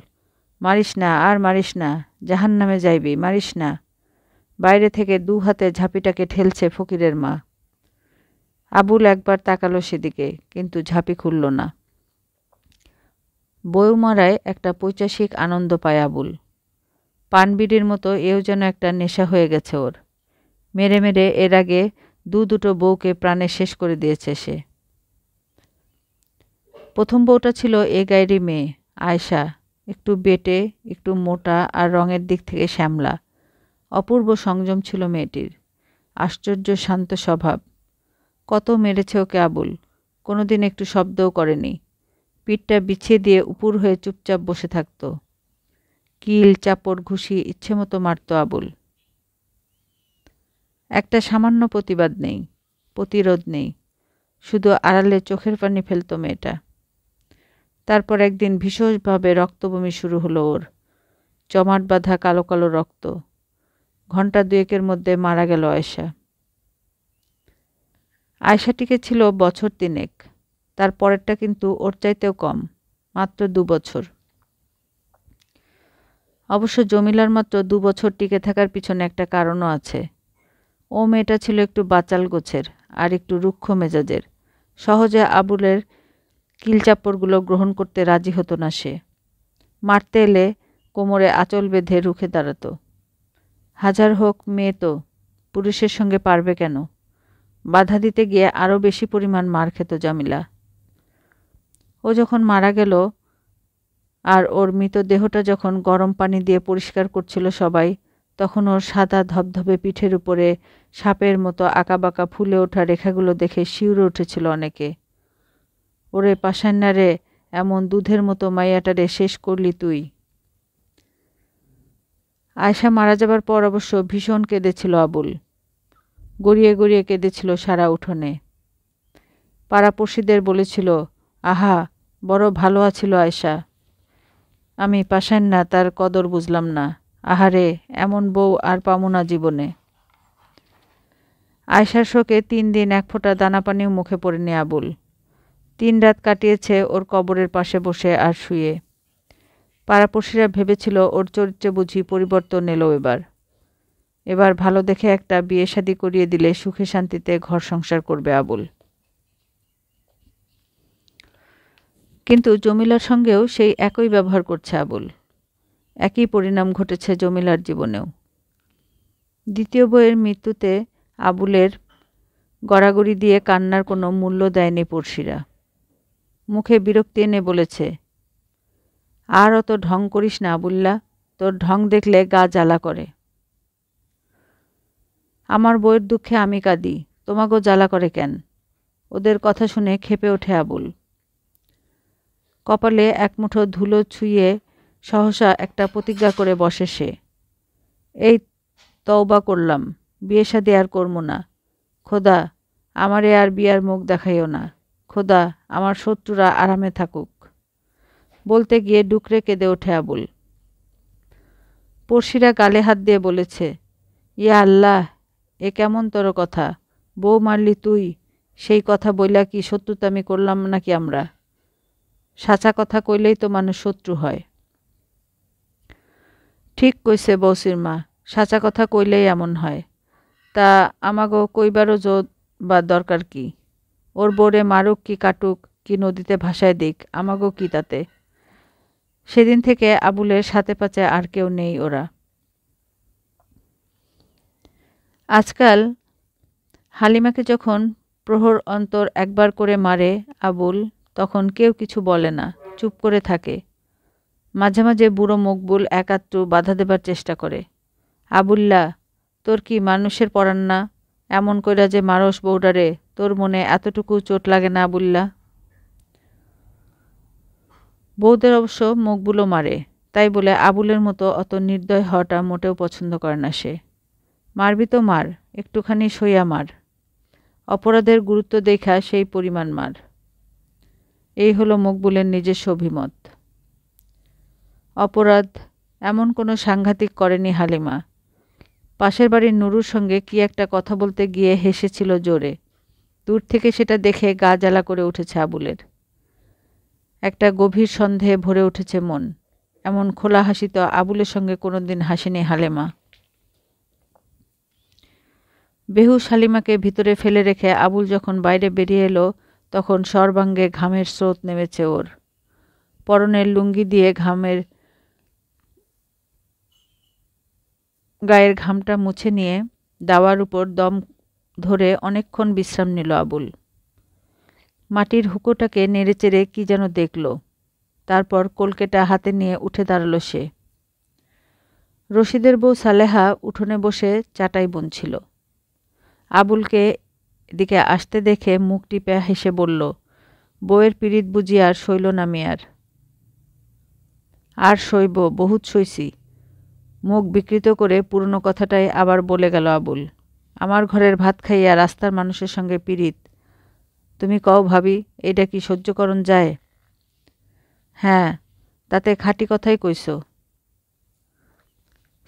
Speaker 1: মারিস না আর মারিস না, জাহান্নামে যাইবি, মারিস না। বাইরে থেকে দু হাতে ঝাঁপিটাকে ঠেলছে ফকিরের মা। আবুল একবার তাকালো সেদিকে, কিন্তু ঝাঁপি খুলল না। বউ মারায় একটা পৈশাসিক আনন্দ পায় আবুল। পানবিড়ির মতো এও যেন একটা নেশা হয়ে গেছে ওর। মেরে মেরে এর আগে দুটো বউকে প্রাণে শেষ করে দিয়েছে সে। প্রথম বউটা ছিল এ গায়েরই মেয়ে, আয়শা, একটু বেটে, একটু মোটা আর রঙের দিক থেকে শ্যামলা। অপূর্ব সংযম ছিল মেয়েটির, আশ্চর্য শান্ত স্বভাব। কত মেরেছে ওকে আবুল, কোনোদিন একটু শব্দও করেনি। পিঠটা বিছিয়ে দিয়ে উপুর হয়ে চুপচাপ বসে থাকত। কিল চাপড় ঘুষি ইচ্ছে মতো মারত আবুল। একটা সামান্য প্রতিবাদ নেই, প্রতিরোধ নেই, শুধু আড়ালে চোখের পানি ফেলত মেয়েটা। তারপর একদিন ভীষণভাবে রক্তবমি শুরু হলো ওর, জমাট বাঁধা কালো কালো রক্ত। ঘণ্টা দুয়েকের মধ্যে মারা গেল আয়শা। আয়শাটিকে ছিল বছর 3, তার পরেরটা কিন্তু ওর চাইতেও কম, মাত্র 2 বছর। অবশ্য জমিলার মাত্র 2 বছর টিকে থাকার পিছনে একটা কারণও আছে। ও মেয়েটা ছিল একটু বাচাল গোছের আর একটু রুক্ষ মেজাজের। সহজে আবুলের কিলচাপড়গুলো গ্রহণ করতে রাজি হতো না সে। মারতে এলে কোমরে আঁচল বেঁধে রুখে দাঁড়াত। হাজার হোক মেয়ে তো, পুরুষের সঙ্গে পারবে কেন? বাধা দিতে গিয়ে আরও বেশি পরিমাণ মার খেত জামিলা। ও যখন মারা গেল আর ওর মৃতদেহটা যখন গরম পানি দিয়ে পরিষ্কার করছিল সবাই, তখন ওর সাদা ধবধবে পিঠের উপরে সাপের মতো আঁকাবাঁকা ফুলে ওঠা রেখাগুলো দেখে শিউরে উঠেছিল অনেকে। ওরে পাশান্নারে, এমন দুধের মতো মাইয়াটারে শেষ করলি তুই। আয়শা মারা যাবার পর অবশ্য ভীষণ কেঁদেছিল আবুল। গড়িয়ে গড়িয়ে কেঁদেছিল সারা উঠোনে। পাড়াপড়শিদের বলেছিল, আহা, বড় ভালো আছিল আয়শা। আমি পাশান্না, তার কদর বুঝলাম না। আহারে, এমন বউ আর পামু না জীবনে। আয়শার শোকে 3 দিন এক ফোঁটা দানা পানিও মুখে পড়েনি আবুল। 3 রাত কাটিয়েছে ওর কবরের পাশে বসে আর শুয়ে। পাড়াপড়শিরা ভেবেছিল ওর চরিত্রে বুঝি পরিবর্তন এলো এবার ভালো দেখে একটা বিয়ে শাদী করিয়ে দিলে সুখে শান্তিতে ঘর সংসার করবে আবুল। কিন্তু জমিলার সঙ্গেও সেই একই ব্যবহার করছে আবুল। একই পরিণাম ঘটেছে জমিলার জীবনেও। দ্বিতীয় বউয়ের মৃত্যুতে আবুলের গড়াগড়ি দিয়ে কান্নার কোনো মূল্য দেয়নি পড়শিরা। মুখে বিরক্তি এনে বলেছে, আর অত ঢং করিস না আবুল্লা, তোর ঢং দেখলে গা জ্বালা করে। আমার বউয়ের দুঃখে আমি কাঁদি, তোমাকেও জ্বালা করে কেন? ওদের কথা শুনে ক্ষেপে ওঠে আবুল। কপালে এক মুঠো ধুলো ছুঁয়ে সহসা একটা প্রতিজ্ঞা করে বসে সে। এই তওবা করলাম, বিয়ে শাদী আর করবো না। খোদা, আমারে আর বিয়ার মুখ দেখাইও না। খোদা, আমার শত্রুরা আরামে থাকুক। বলতে গিয়ে ডুকরে কেঁদে ওঠে আবুল। পড়শিরা গালে হাত দিয়ে বলেছে, ইয়া আল্লাহ, এ কেমন তোর কথা? বউ মারলি তুই, সেই কথা বইলা কি শত্রুতামি করলাম নাকি আমরা? সাচা কথা কইলেই তো মানুষ শত্রু হয়। ঠিক কইছে বৌসির মা, সাচা কথা কইলেই এমন হয়। তা আমাগো কইবারও জোর বা দরকার কি? ওর বোরে মারুক কি কাটুক কি নদীতে ভাসায় দিক, আমাগো কি তাতে? সেদিন থেকে আবুলের সাথে পাচে আর কেউ নেই ওরা। আজকাল হালিমাকে যখন প্রহর অন্তর একবার করে মারে আবুল, তখন কেউ কিছু বলে না, চুপ করে থাকে। মাঝে মাঝে বুড়ো মকবুল একাত্তু বাধা দেবার চেষ্টা করে। আবুল্লা, তোর কি মানুষের পরাণ না? এমন কইরা যে মারস বউডারে, তোর মনে এতটুকু চোট লাগে না আবুল্লা? বউদের অবশ্য মকবুলও মারে, তাই বলে আবুলের মতো অত নির্দয় হওয়াটা মোটেও পছন্দ করে না সে। মারবি তো মার, একটুখানি সইয়া মার। অপরাধের গুরুত্ব দেখা সেই পরিমাণ মার। এই হলো মকবুলের নিজস্ব অভিমত। অপরাধ এমন কোনো সাংঘাতিক করেনি হালিমা। পাশের বাড়ির নুরুর সঙ্গে কি একটা কথা বলতে গিয়ে হেসেছিল জোরে। দূর থেকে সেটা দেখে গা জ্বালা করে উঠেছে আবুলের। একটা গভীর সন্দেহে ভরে উঠেছে মন। এমন খোলা হাসি তো আবুলের সঙ্গে কোনোদিন হাসেনি হালিমা। বেহুশ হালিমাকে ভিতরে ফেলে রেখে আবুল যখন বাইরে বেরিয়ে এলো, তখন সর্বাঙ্গে ঘামের স্রোত নেমেছে ওর। পরনের লুঙ্গি দিয়ে গায়ের ঘামটা মুছে নিয়ে দাওয়ার উপর দম ধরে অনেকক্ষণ বিশ্রাম নিল আবুল। মাটির হুকোটাকে নেড়েচেড়ে কি যেন দেখল। তারপর কলকেটা হাতে নিয়ে উঠে দাঁড়ালো সে। রশিদের বউ সালেহা উঠোনে বসে চাটাই বুনছিল। আবুলকে এদিকে আসতে দেখে মুখ টিপে হেসে বলল, বউয়ের পীড়িত বুঝি আর সইল না মেয়ার? আর সইব, বহুত সইছি। মুখ বিকৃত করে পুরনো কথাটাই আবার বলে গেল আবুল। আমার ঘরের ভাত খাইয়া রাস্তার মানুষের সঙ্গে পীড়িত, তুমি কও ভাবি, এইটা কি সহ্যকরণ যায়? হ্যাঁ, তাতে খাঁটি কথাই কইস।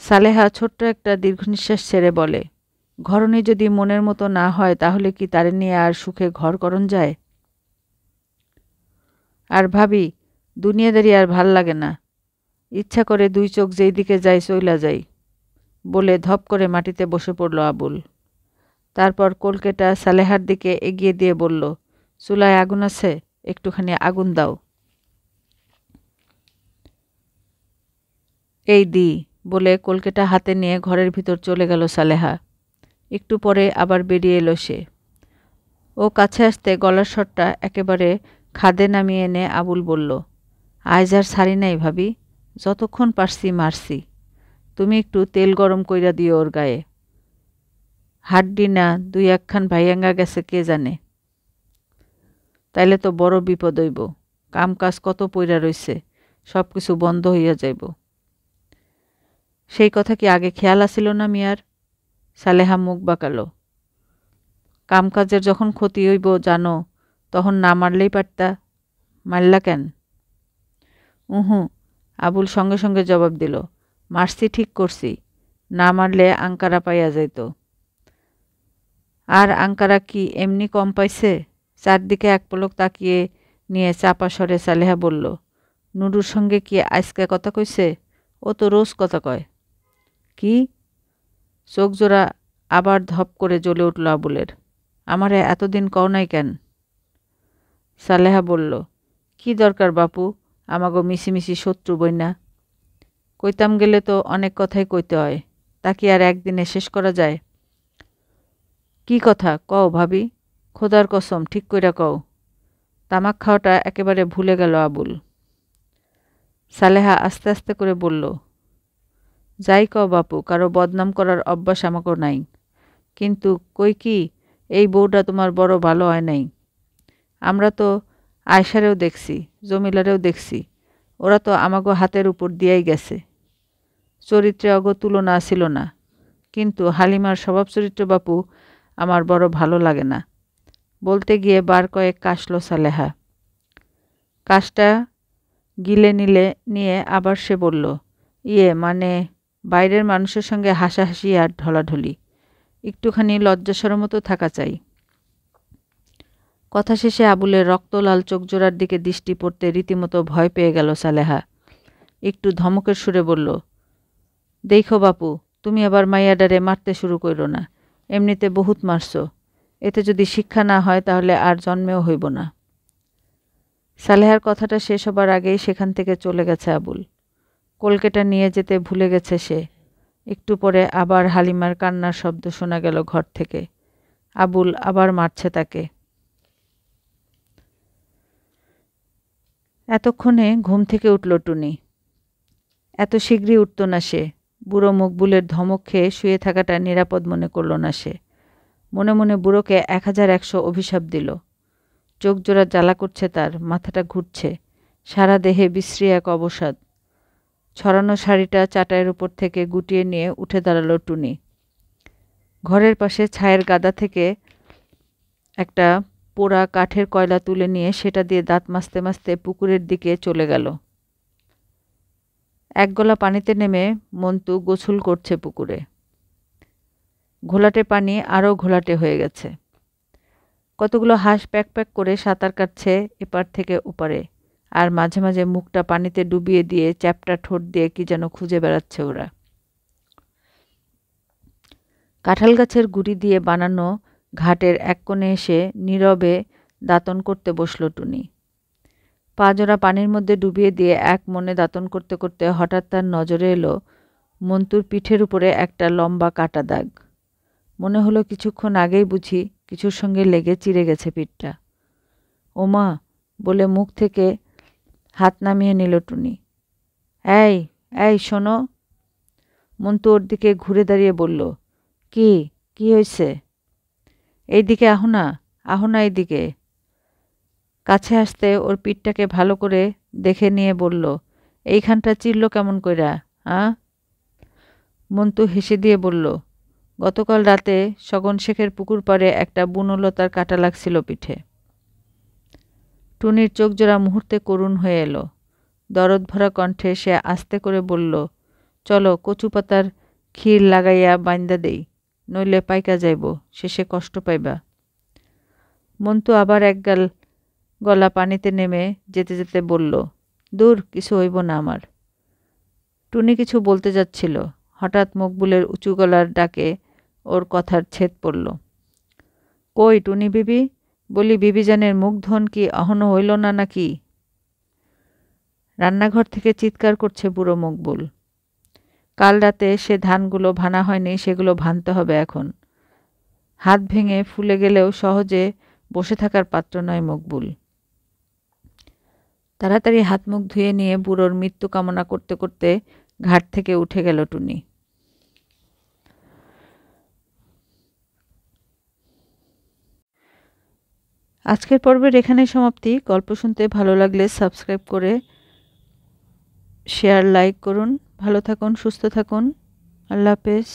Speaker 1: সালেহা ছোট্ট একটা দীর্ঘনিশ্বাস ছেড়ে বলে, ঘরণী যদি মনের মতো না হয় তাহলে কি তারে নিয়ে আর সুখে ঘর করণ যায়? আর ভাবি, দুনিয়াদারি আর ভাল লাগে না। ইচ্ছা করে 2 চোখ যেই দিকে যায় চইলা যাই। বলে ধপ করে মাটিতে বসে পড়ল আবুল। তারপর কলকেটা সালেহার দিকে এগিয়ে দিয়ে বলল, চুলায় আগুন আছে, একটুখানি আগুন দাও। এই দি, বলে কলকেটা হাতে নিয়ে ঘরের ভিতর চলে গেল সালেহা। একটু পরে আবার বেরিয়ে এলো সে। ও কাছে আসতে গলার স্বরটা একেবারে খাদে নামিয়ে এনে আবুল বলল, আজ আর ছাড়ি নাই ভাবি, যতক্ষণ পারছি মারছি। তুমি একটু তেল গরম কইরা দিও ওর গায়ে। হাড্ডি না দুই একখান ভাইয়াঙ্গা গেছে কে জানে। তাইলে তো বড় বিপদ হইব। কাম কাজ কত পইরা রইছে, সব কিছু বন্ধ হইয়া যাইব। সেই কথা কি আগে খেয়াল আসিল না মিয়ার? সালেহা মুখ বাঁকালো। কামকাজের যখন ক্ষতি হইব জানো, তখন না মারলেই পারতা। মারলা কেন? উহু, আবুল সঙ্গে সঙ্গে জবাব দিল। মারছি ঠিক করছি, না মারলে আঙ্কারা পাইয়া যাইত। আর আঙ্কারা কি এমনি কম পাইছে? চারদিকে এক পলক তাকিয়ে নিয়ে চাপা স্বরে সালেহা বলল, নুরুর সঙ্গে কি আজকে কথা কইছে? ও তো রোজ কথা কয়। কি? চোখ জোড়া আবার ধপ করে জ্বলে উঠল আবুলের। আমারে এতদিন কও নাই কেন? সালেহা বলল, কি দরকার বাপু আমাগো মিশিমিশি শত্রু বইনা? কইতাম গেলে তো অনেক কথাই কইতে হয়, তা কি আর একদিনে শেষ করা যায়? কি কথা কও ভাবি, খোদার কসম ঠিক কইরা কও। তামাক খাওয়াটা একেবারে ভুলে গেল আবুল। সালেহা আস্তে আস্তে করে বলল, যাই কও বাপু, কারো বদনাম করার অভ্যাস আমাকেও নাই। কিন্তু কই কি, এই বউটা তোমার বড় ভালো হয় নাই। আমরা তো আয়সারেও দেখছি, জমিলারেও দেখছি, ওরা তো আমাগো হাতের উপর দিয়াই গেছে। চরিত্রে অগ তুলনা ছিল না, কিন্তু হালিমার স্বভাব চরিত্র বাপু আমার বড় ভালো লাগে না। বলতে গিয়ে বার কয়েক কাশল সালেহা। কাশটা গিলে নিয়ে আবার সে বলল, ইয়ে মানে বাইরের মানুষের সঙ্গে হাসাহাসি আর ঢলাঢলি, একটুখানি লজ্জাসরম তো থাকা চাই। কথা শেষে আবুলের রক্তলাল চোখজোড়ার দিকে দৃষ্টি পড়তে রীতিমতো ভয় পেয়ে গেল সালেহা। একটু ধমকের সুরে বলল, দেখো বাপু, তুমি আবার মাইয়াডারে মারতে শুরু করো না। এমনিতে বহুত মারছ, এতে যদি শিক্ষা না হয় তাহলে আর জন্মেও হইব না। সালেহার কথাটা শেষ হবার আগেই সেখান থেকে চলে গেছে আবুল। কলকেটা নিয়ে যেতে ভুলে গেছে সে। একটু পরে আবার হালিমার কান্নার শব্দ শোনা গেল ঘর থেকে। আবুল আবার মারছে তাকে। এতক্ষণে ঘুম থেকে উঠল টুনি। এত শীঘ্রই উঠত না সে। বুড়ো মকবুলের ধমক খেয়ে শুয়ে থাকাটা নিরাপদ মনে করল না সে। মনে মনে বুড়োকে 1100 অভিশাপ দিল। চোখ জোড়া জ্বালা করছে তার, মাথাটা ঘুরছে, সারা দেহে বিশ্রী এক অবসাদ। ছড়ানো শাড়িটা চাটাইয়ের উপর থেকে গুটিয়ে নিয়ে উঠে দাঁড়ালো টুনি। ঘরের পাশে ছায়ের গাদা থেকে একটা পোড়া কাঠের কয়লা তুলে নিয়ে সেটা দিয়ে দাঁত মাজতে মাজতে পুকুরের দিকে চলে গেল। এক গলা পানিতে নেমে মন্তু গোসল করছে পুকুরে। ঘোলাটে পানি আরও ঘোলাটে হয়ে গেছে। কতগুলো হাঁস প্যাক প্যাক করে সাঁতার কাটছে এপার থেকে ওপারে, আর মাঝে মাঝে মুখটা পানিতে ডুবিয়ে দিয়ে চ্যাপ্টা ঠোঁট দিয়ে কি যেন খুঁজে বেড়াচ্ছে ওরা। কাঁঠাল গাছের গুঁড়ি দিয়ে বানানো ঘাটের এক কোণে এসে নীরবে দাঁতন করতে বসল টুনি। পা জোড়া পানির মধ্যে ডুবিয়ে দিয়ে এক মনে দাঁতন করতে করতে হঠাৎ তার নজরে এলো মন্তুর পিঠের উপরে একটা লম্বা কাটা দাগ। মনে হলো কিছুক্ষণ আগেই বুঝি কিছুর সঙ্গে লেগে চিড়ে গেছে পিঠটা। ওমা বলে মুখ থেকে হাত নামিয়ে নিল টুনি। এই এই শোনো। মন্তু ওর দিকে ঘুরে দাঁড়িয়ে বলল, কি কি হয়েছে? এইদিকে আহো না এইদিকে। কাছে আসতে ওর পিঠটাকে ভালো করে দেখে নিয়ে বলল, এইখানটা চিরল কেমন কইরা? মন্তু হেসে দিয়ে বলল, গতকাল রাতে সগন শেখের পুকুর পাড়ে একটা বুনলতার কাটা লাগছিল পিঠে। টুনির চোখ জোড়া মুহূর্তে করুণ হয়ে এলো। দরদ ভরা কণ্ঠে সে আস্তে করে বলল, চলো কচু পাতার ক্ষীর লাগাইয়া বাইন্দা দেই, নইলে পাইকা যাইব, শেষে কষ্ট পাইবা। মন্তু আবার এক গলা পানিতে নেমে যেতে যেতে বলল, দূর, কিছু হইব না আমার। টুনি কিছু বলতে যাচ্ছিল, হঠাৎ মকবুলের উঁচু গলার ডাকে ওর কথার ছেদ পড়ল। কই টুনি বিবি, বলি বিবিজানের মুখধন কি অহনো হইল না নাকি? রান্নাঘর থেকে চিৎকার করছে বুড়ো মকবুল। কাল রাতে সে ধানগুলো ভানা হয়নি, সেগুলো ভানতে হবে এখন। হাত ভেঙে ফুলে গেলেও সহজে বসে থাকার পাত্র নয় মকবুল। তাড়াতাড়ি হাত মুখ ধুয়ে নিয়ে বুড়োর মৃত্যু কামনা করতে করতে ঘাট থেকে উঠে গেল টুনি। আজকের পর্বের এখানেই সমাপ্তি। গল্প শুনতে ভালো লাগলে সাবস্ক্রাইব করে শেয়ার লাইক করুন। ভালো থাকুন, সুস্থ থাকুন। আল্লাহ হাফেজ।